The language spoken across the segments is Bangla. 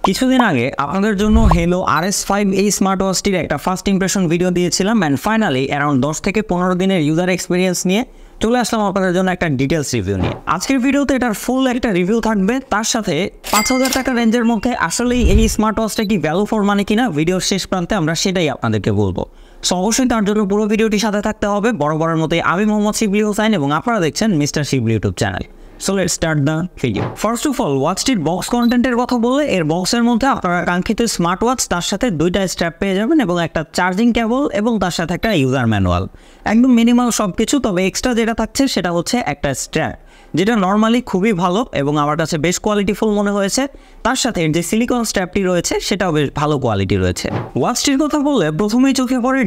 কিছুদিন আগে আপনাদের জন্য হেলো RS5 এই স্মার্ট ওয়াচটির একটা ফার্স্ট ইমপ্রেশন ভিডিও দিয়েছিলাম অ্যান্ড ফাইনালি অ্যারাউন্ড 10 থেকে 15 দিনের ইউজার এক্সপিরিয়েন্স নিয়ে চলে আসলাম আপনাদের জন্য একটা ডিটেলস রিভিউ নিয়ে। আজকের ভিডিওতে এটার ফুল একটা রিভিউ থাকবে, তার সাথে 5000 টাকা রেঞ্জের মধ্যে আসলেই এই স্মার্ট ওয়াচটা কি ভ্যালু ফর মানি কিনা ভিডিওর শেষ প্রান্তে আমরা সেটাই আপনাদেরকে বলবো। সো অবশ্যই তার জন্য পুরো ভিডিওটির সাথে থাকতে হবে। বরাবরের মতোই আমি মোহাম্মদ শিবলি হোসাইন এবং আপনারা দেখছেন mister Shibli YouTube channel. So let's start the video. First of all ওয়াচটির বক্স কন্টেন্টের কথা বলে, এর বক্সের মধ্যে আপনারা কাঙ্ক্ষিত স্মার্ট ওয়াচ, তার সাথে দুইটা স্ট্র্যাপ পেয়ে যাবেন এবং একটা চার্জিং কেবল এবং তার সাথে একটা ইউজার ম্যানুয়াল। একদম মিনিমাল সব কিছু, তবে এক্সট্রা যেটা থাকছে সেটা হচ্ছে একটা স্ট্র্যাপ, যেটা নর্মালি খুবই ভালো এবং আমার কাছে বেশ কোয়ালিটিফুল মনে হয়েছে। তার সাথে এর যে সিলিকন স্ট্র্যাপটি রয়েছে সেটাও বেশ ভালো কোয়ালিটি রয়েছে। ওয়াচটির কথা বললে প্রথমেই চোখে পড়ে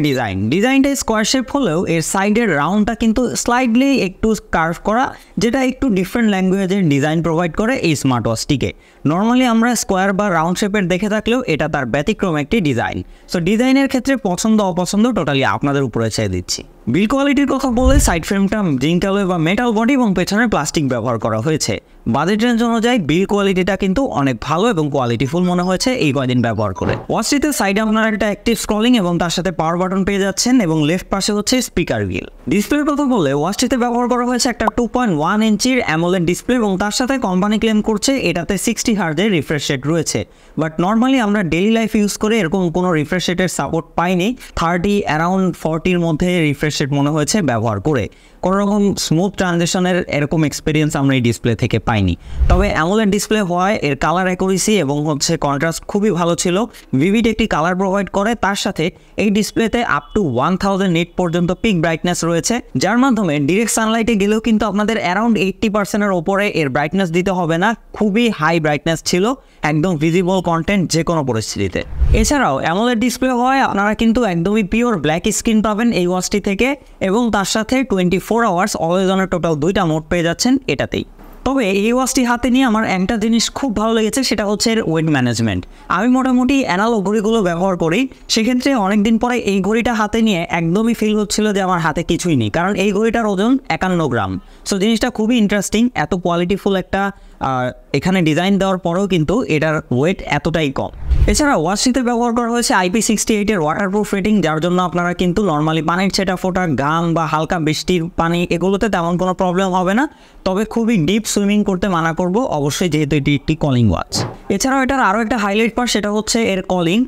ডিজাইনটা স্কোয়ার শেপ হলেও এর সাইডের রাউন্ডটা কিন্তু স্লাইডলি একটু কার্ভ করা, যেটা একটু ডিফারেন্ট ল্যাঙ্গুয়েজের ডিজাইন প্রোভাইড করে এই স্মার্ট ওয়াচটিকে। নর্মালি আমরা স্কোয়ার বা রাউন্ড শেপের দেখে থাকলেও এটা তার ব্যতিক্রম একটি ডিজাইন। সো ডিজাইনের ক্ষেত্রে পছন্দ অপছন্দ টোটালি আপনাদের উপরে ছেড়ে দিচ্ছি। বিল কোয়ালিটির কথা বলে সাইড ফ্রেমটা জিঙ্ক অ্যালয় বা মেটাল বডি এবং পেছনে প্লাস্টিক ব্যবহার করা হয়েছে। বাজেট রেঞ্জ অনুযায়ী বিল কোয়ালিটিটা কিন্তু অনেক ভালো এবং কোয়ালিটিফুল মনে হয়েছে এই কয়দিন ব্যবহার করে। ওয়াচটিতে সাইডে আপনারা একটা অ্যাক্টিভ স্ক্রলিং এবং তার সাথে পাওয়ার বাটন পেয়ে যাচ্ছেন এবং লেফট পাশে হচ্ছে স্পিকার গ্রিল। ডিসপ্লের কথা বলে ওয়াচটিতে ব্যবহার করা হয়েছে একটা 2.1 ইঞ্চির অ্যামোলেড ডিসপ্লে এবং তার সাথে কোম্পানি ক্লেম করছে এটাতে 60 হার্জের রিফ্রেশ রেট রয়েছে। বাট নর্মালি আমরা ডেইলি লাইফ ইউজ করে এরকম কোনো রিফ্রেশ রেটের সাপোর্ট পাইনি। 30 অ্যারাউন্ড 40-র মধ্যে রিফ্রেশ রেট মনে হয়েছে ব্যবহার করে। কোনো রকম স্মুথ ট্রানজিশনের এরকম এক্সপিরিয়েন্স আমরা এই ডিসপ্লে থেকে পাইনি। তবে অ্যামোলেড ডিসপ্লে হওয়ায় এর কালার অ্যাকুরেসি এবং কন্ট্রাস্ট খুবই ভালো ছিল। ভিভিড একটি কালার প্রোভাইড করে, তার সাথে এই ডিসপ্লেতে আপ টু 1000 নিট পর্যন্ত পিক ব্রাইটনেস রয়েছে, যার মাধ্যমে ডিরেক্ট সানলাইটে গেলেও কিন্তু আপনাদের অ্যারাউন্ড 80%-এর ওপরে এর ব্রাইটনেস দিতে হবে না। খুবই হাই ব্রাইটনেস ছিল, একদম ভিজিবল কন্টেন্ট যে কোনো পরিস্থিতিতে। এছাড়াও অ্যামোলেড ডিসপ্লে হওয়ায় আপনারা কিন্তু একদমই পিওর ব্ল্যাক স্ক্রিন পাবেন এই ওয়াচটি থেকে এবং তার সাথে 24 আওয়ার্স অলওয়েজ অনের টোটাল 2টা মোড পেয়ে যাচ্ছেন এটাতেই। তবে এই ওয়াচটি হাতে নিয়ে আমার একটা জিনিস খুব ভালো লেগেছে, সেটা হচ্ছে এর ওয়েট ম্যানেজমেন্ট। আমি মোটামুটি অ্যানালগ ঘড়িগুলো ব্যবহার করি, সেক্ষেত্রে অনেকদিন পরে এই ঘড়িটা হাতে নিয়ে একদমই ফিল হচ্ছিল যে আমার হাতে কিছুই নেই, কারণ এই ঘড়িটার ওজন 51 গ্রাম। সো জিনিসটা খুবই ইন্টারেস্টিং। এত কোয়ালিটিফুল একটা এখানে ডিজাইন দেওয়ার পরেও কিন্তু এটার ওয়েট এতটাই কম। এছাড়া ওয়াচটিতে ব্যবহার করা হয়েছে IP68-এর ওয়াটারপ্রুফ রেটিং, যার জন্য আপনারা কিন্তু নর্মালি পানির ছেটা ফোটা, ঘাম বা হালকা বৃষ্টির পানি এগুলোতে তেমন কোনো প্রবলেম হবে না। তবে খুবই ডিপ সুইমিং করতে মানা করব অবশ্যই, যেহেতু এটি একটি কলিং ওয়াচ। এছাড়াও এটার আরও একটা হাইলাইট পার্ট, সেটা হচ্ছে এর কলিং।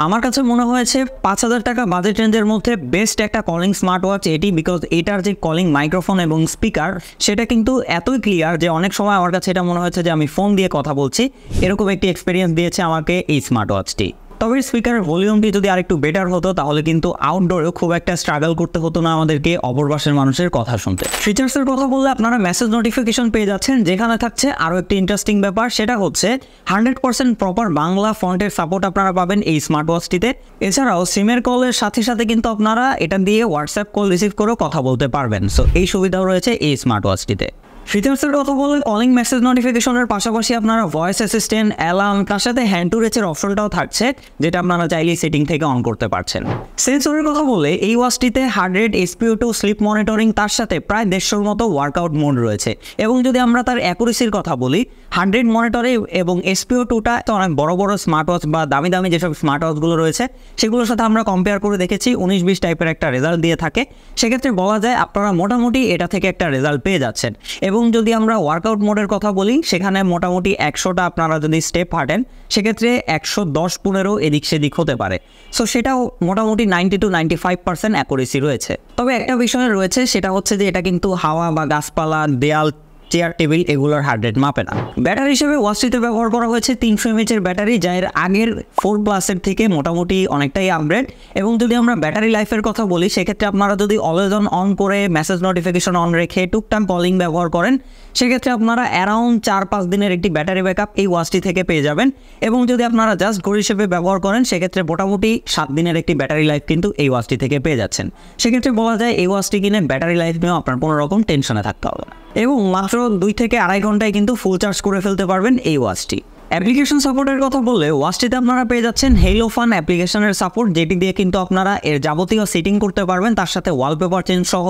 আমার কাছে মনে হয়েছে 5000 টাকা বাজেট রেঞ্জের মধ্যে বেস্ট একটা কলিং স্মার্ট ওয়াচ এটি, বিকজ এটার যে কলিং মাইক্রোফোন এবং স্পিকার সেটা কিন্তু এতই ক্লিয়ার যে অনেক সময় আমার কাছে এটা মনে হয়েছে যে আমি ফোন দিয়ে কথা বলছি। এরকম একটি এক্সপিরিয়েন্স দিয়েছে আমাকে এই স্মার্ট ওয়াচটি। তবে স্পিকারের ভলিউমটি যদি আরেকটু বেটার হতো তাহলে কিন্তু আউটডোরেও খুব একটা স্ট্রাগল করতে হতো না আমাদেরকে অপরপাশের মানুষের কথা শুনতে। ফিচার্সের কথা বললে আপনারা মেসেজ নোটিফিকেশন পেয়ে যাচ্ছেন, যেখানে থাকছে আরও একটি ইন্টারেস্টিং ব্যাপার, সেটা হচ্ছে 100% প্রপার বাংলা ফন্টের সাপোর্ট আপনারা পাবেন এই স্মার্ট ওয়াচটিতে। এছাড়াও সিমের কলের সাথে সাথে কিন্তু আপনারা এটা দিয়ে হোয়াটসঅ্যাপ কল রিসিভ করেও কথা বলতে পারবেন। সো এই সুবিধাও রয়েছে এই স্মার্ট ওয়াচটিতে। ফিচার্সের কথা বলে কলিং মেসেজ নোটিফিকেশনের পাশাপাশি আপনারা ভয়েস অ্যাসিস্ট্যান্ট, অ্যালার্ম, তার সাথে হ্যান্ড টু রিচের অপশনটাও থাকছে, যেটা আপনারা চাইলেই সেটিং থেকে অন করতে পারছেন। সেন্সরের কথা বলে এই ওয়াচটিতে heart rate, SpO2, sleep monitoring, তার সাথে প্রায় 150-র মতো ওয়ার্কআউট মোড রয়েছে। এবং যদি আমরা তার অ্যাকুরেসির কথা বলি, 100 মনিটরে এবং SpO2টা তো অনেক বড় বড় স্মার্ট ওয়াচ বা দামি দামি যেসব স্মার্ট ওয়াচগুলো রয়েছে সেগুলোর সাথে আমরা কম্পেয়ার করে দেখেছি 19-20 টাইপের একটা রেজাল্ট দিয়ে থাকে। সেক্ষেত্রে বলা যায় আপনারা মোটামুটি এটা থেকে একটা রেজাল্ট পেয়ে যাচ্ছেন। এবং যদি আমরা ওয়ার্কআউট মোডের কথা বলি, সেখানে মোটামুটি 100টা আপনারা যদি স্টেপ হাঁটেন সেক্ষেত্রে 110-15 এদিক সেদিক হতে পারে। সো সেটাও মোটামুটি 90 to 95% অ্যাকুরেসি রয়েছে। তবে একটা বিষয় রয়েছে, সেটা হচ্ছে যে এটা কিন্তু হাওয়া বা গাছপালা, দেয়াল, চেয়ার টেবিল এগুলোর হার্ট রেট মাপে না। ব্যাটারি হিসেবে ওয়াচটিতে ব্যবহার করা হয়েছে 300 mAh ব্যাটারি, যা এর আগের 4+-এর থেকে মোটামুটি অনেকটাই আপগ্রেড। এবং যদি আমরা ব্যাটারি লাইফের কথা বলি, সেক্ষেত্রে আপনারা যদি অলওয়েজ অন করে মেসেজ নোটিফিকেশন অন রেখে টুকটাক কলিং ব্যবহার করেন, সেক্ষেত্রে আপনারা অ্যারাউন্ড 4-5 দিনের একটি ব্যাটারি ব্যাকআপ এই ওয়াচটি থেকে পেয়ে যাবেন। এবং যদি আপনারা জাস্ট ঘড়ি হিসেবে ব্যবহার করেন, সেক্ষেত্রে মোটামুটি 7 দিনের একটি ব্যাটারি লাইফ কিন্তু এই ওয়াচটি থেকে পেয়ে যাচ্ছেন। সেক্ষেত্রে বলা যায় এই ওয়াচটি কিনে ব্যাটারি লাইফ নিয়েও আপনার কোনো রকম টেনশনে থাকতে হবে না এবং মাত্র 2 থেকে 2.5 ঘন্টায় কিন্তু ফুল চার্জ করে ফেলতে পারবেন এই ওয়াচটি। অ্যাপ্লিকেশন সাপোর্টের কথা বললে ওয়াচটিতে আপনারা পেয়ে যাচ্ছেন হেলো ফান অ্যাপ্লিকেশনের সাপোর্ট, যেটি দিয়ে কিন্তু আপনারা এর যাবতীয় সেটিং করতে পারবেন, তার সাথে ওয়ালপেপার চেঞ্জ সহ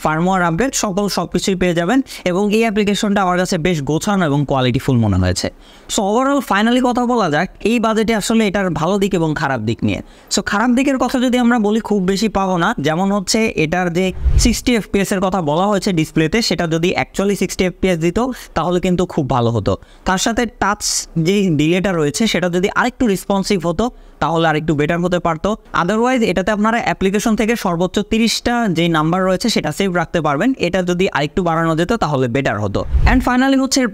ফার্মওয়্যার আপডেট সব কিছুই পেয়ে যাবেন। এবং এই অ্যাপ্লিকেশনটা আমার কাছে বেশ গোছানো এবং কোয়ালিটিফুল মনে হয়েছে। সো ওভারঅল ফাইনালি কথা বলা যাক এই বাজেটে আসলে এটার ভালো দিক এবং খারাপ দিক নিয়ে। সো খারাপ দিকের কথা যদি আমরা বলি, খুব বেশি পাবো না। যেমন হচ্ছে এটার যে 60 FPS এর কথা বলা হয়েছে ডিসপ্লেতে, সেটা যদি অ্যাকচুয়ালি 60 FPS দিত তাহলে কিন্তু খুব ভালো হতো। তার সাথে টাচ যে ডিলেটা রয়েছে সেটা যদি আরেকটু রেসপন্সিভ হতো তাহলে আরেকটু বেটার হতে পারতো। আদারওয়াইজ এটাতে আপনারা অ্যাপ্লিকেশন থেকে সর্বোচ্চ 30টা যে নাম্বার রয়েছে সেটা সেভ রাখতে পারবেন। এটা যদি আরেকটু বাড়ানো যেত তাহলে বেটার হতো। অ্যান্ড ফাইনালি হচ্ছে এর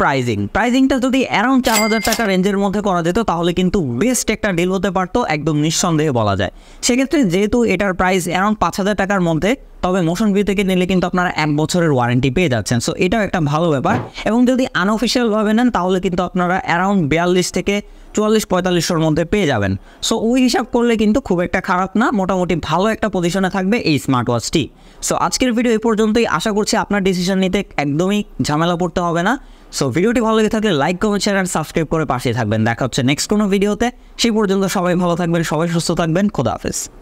প্রাইজিংটা যদি অ্যারাউন্ড 4000 টাকা রেঞ্জের মধ্যে করা যেত তাহলে কিন্তু বেস্ট একটা ডিল হতে পারতো, একদম নিঃসন্দেহে বলা যায়। সেক্ষেত্রে যেহেতু এটার প্রাইস অ্যারাউন্ড 5000 টাকার মধ্যে, তবে মোশন ভিউ থেকে নিলে কিন্তু আপনারা 1 বছরের ওয়ারেন্টি পেয়ে যাচ্ছেন। সো এটাও একটা ভালো ব্যাপার। এবং যদি আনঅফিসিয়ালভাবে নেন তাহলে কিন্তু আপনারা অ্যারাউন্ড 42 থেকে 44-4500-র মধ্যে পেয়ে যাবেন। সো ওই হিসাব করলে কিন্তু খুব একটা খারাপ না, মোটামুটি ভালো একটা পজিশনে থাকবে এই স্মার্ট ওয়াচটি। সো আজকের ভিডিও এই পর্যন্তই। আশা করছি আপনার ডিসিশন নিতে একদমই ঝামেলা পড়তে হবে না। সো ভিডিওটি ভালো লেগে থাকলে লাইক, কমেন্ট, শেয়ার আর সাবস্ক্রাইব করে পাশে থাকবেন। দেখা হচ্ছে নেক্সট কোনো ভিডিওতে। সেই পর্যন্ত সবাই ভালো থাকবেন, সবাই সুস্থ থাকবেন। খোদা হাফেজ।